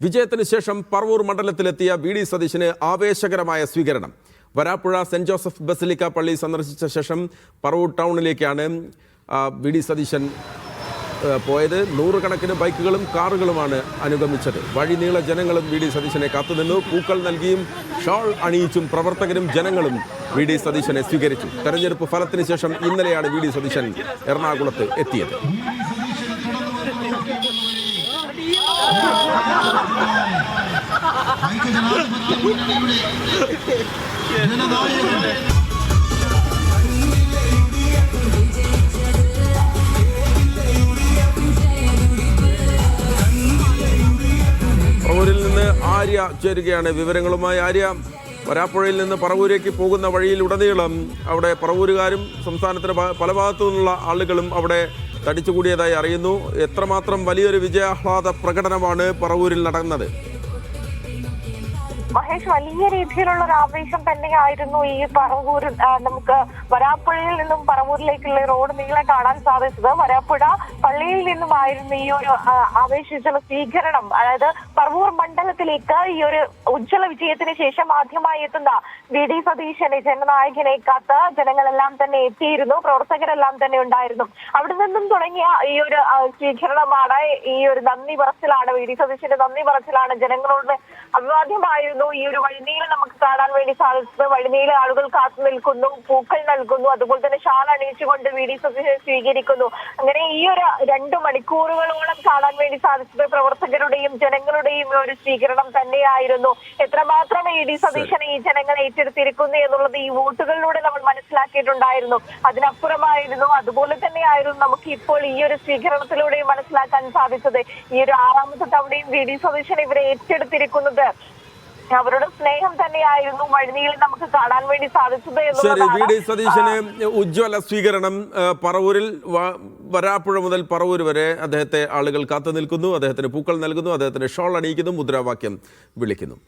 വിജയത്തിന് ശേഷം പറവൂർ മണ്ഡലത്തിലെത്തിയ വി.ഡി. സതീശന് ആവേശകരമായ സ്വീകരണം. വരാപ്പുഴ സെന്റ് ജോസഫ് ബസിലിക്ക പള്ളി സന്ദർശിച്ച ശേഷം പറവൂർ ടൗണിലേക്കാണ് വി.ഡി. സതീശൻ പോയത്. നൂറുകണക്കിന് ബൈക്കുകളും കാറുകളുമാണ് അനുഗമിച്ചത്. വഴിനീള ജനങ്ങളും വി.ഡി. സതീശനെ കാത്തുനിന്നു. പൂക്കൾ നൽകിയും ഷാൾ അണിയിച്ചും പ്രവർത്തകരും ജനങ്ങളും വി.ഡി. സതീശനെ സ്വീകരിച്ചു. തെരഞ്ഞെടുപ്പ് ഫലത്തിന് ശേഷം ഇന്നലെയാണ് വി.ഡി. സതീശൻ എറണാകുളത്ത് എത്തിയത്. പറവൂരിൽ നിന്ന് ആര്യ ചേരുകയാണ് വിവരങ്ങളുമായി. ആര്യ, വരാപ്പുഴയിൽ നിന്ന് പറവൂരേക്ക് പോകുന്ന വഴിയിലുടനീളം അവിടെ പറവൂരുകാരും സംസ്ഥാനത്തിന് പല ഭാഗത്തു നിന്നുള്ള ആളുകളും അവിടെ തടിച്ചുകൂടിയതായി അറിയുന്നു. എത്രമാത്രം വലിയൊരു വിജയാഹ്ലാദ പ്രകടനമാണ് പറവൂരിൽ നടന്നത്? മഹേഷ്, വലിയ രീതിയിലുള്ള ഒരു ആവേശം തന്നെയായിരുന്നു ഈ പറവൂർ. നമുക്ക് വരാപ്പുഴയിൽ നിന്നും പറവൂരിലേക്കുള്ള റോഡ് നീളെ കാണാൻ സാധിച്ചത്. വരാപ്പുഴ പള്ളിയിൽ നിന്നുമായിരുന്നു ഈ ഒരു ആവേശിച്ചുള്ള സ്വീകരണം. അതായത് പറവൂർ മണ്ഡലത്തിലേക്ക് ഈ ഒരു ഉജ്ജ്വല വിജയത്തിന് ശേഷം ആദ്യമായി എത്തുന്ന വി.ഡി. സതീശനെ, ജനനായകനെ കാത്ത് ജനങ്ങളെല്ലാം തന്നെ എത്തിയിരുന്നു. പ്രവർത്തകരെല്ലാം തന്നെ ഉണ്ടായിരുന്നു. അവിടെ നിന്നും തുടങ്ങിയ ഈ ഒരു സ്വീകരണമാണ്, ഈ ഒരു നന്ദി പറച്ചിലാണ്, വി.ഡി. സതീശന്റെ നന്ദി പറച്ചിലാണ്. ജനങ്ങളോട് അഭിവാദ്യമായിരുന്നു. ഈ ഒരു വഴിനീളം നമുക്ക് കാണാൻ വേണ്ടി സാധിച്ചത്. വഴിനീള ആളുകൾ കാത്തു നിൽക്കുന്നു, പൂക്കൾ നൽകുന്നു, അതുപോലെ തന്നെ ഷാൾ അണിയിച്ചുകൊണ്ട് വി.ഡി. സതീശനെ സ്വീകരിക്കുന്നു. അങ്ങനെ ഈ ഒരു 2 മണിക്കൂറുകളോളം കാണാൻ വേണ്ടി സാധിച്ചത് പ്രവർത്തകരുടെയും ജനങ്ങളുടെയും ഒരു സ്വീകരണം തന്നെയായിരുന്നു. എത്രമാത്രം വി.ഡി. സതീശനെ ഈ ജനങ്ങൾ ഏറ്റെടുത്തിരിക്കുന്നു എന്നുള്ളത് ഈ വോട്ടുകളിലൂടെ നമ്മൾ മനസ്സിലാക്കിയിട്ടുണ്ടായിരുന്നു. അതിനപ്പുറമായിരുന്നു, അതുപോലെ തന്നെയായിരുന്നു നമുക്ക് ഇപ്പോൾ ഈ ഒരു സ്വീകരണത്തിലൂടെ മനസ്സിലാക്കാൻ സാധിച്ചത്. ഈ ഒരു 6ാമത്തെ തവണയും വി.ഡി. സതീശനെ ഇവരെ ഏറ്റെടുത്തിരിക്കുന്നത് അവരുടെ സ്നേഹം തന്നെയായിരുന്നു വഴിനീളം നമുക്ക് കാണാൻ വേണ്ടി സാധിച്ചത് എന്നുള്ളതാണ്. വി.ഡി. സതീശന് ഉജ്ജ്വല സ്വീകരണം. പറവൂരിൽ വരാപ്പുഴ മുതൽ പറവൂർ വരെ അദ്ദേഹത്തെ ആളുകൾ കാത്തു നിൽക്കുന്നു. അദ്ദേഹത്തിന് പൂക്കൾ നൽകുന്നു, അദ്ദേഹത്തിന് ഷോൾ അണിയിക്കുന്നു, മുദ്രാവാക്യം വിളിക്കുന്നു.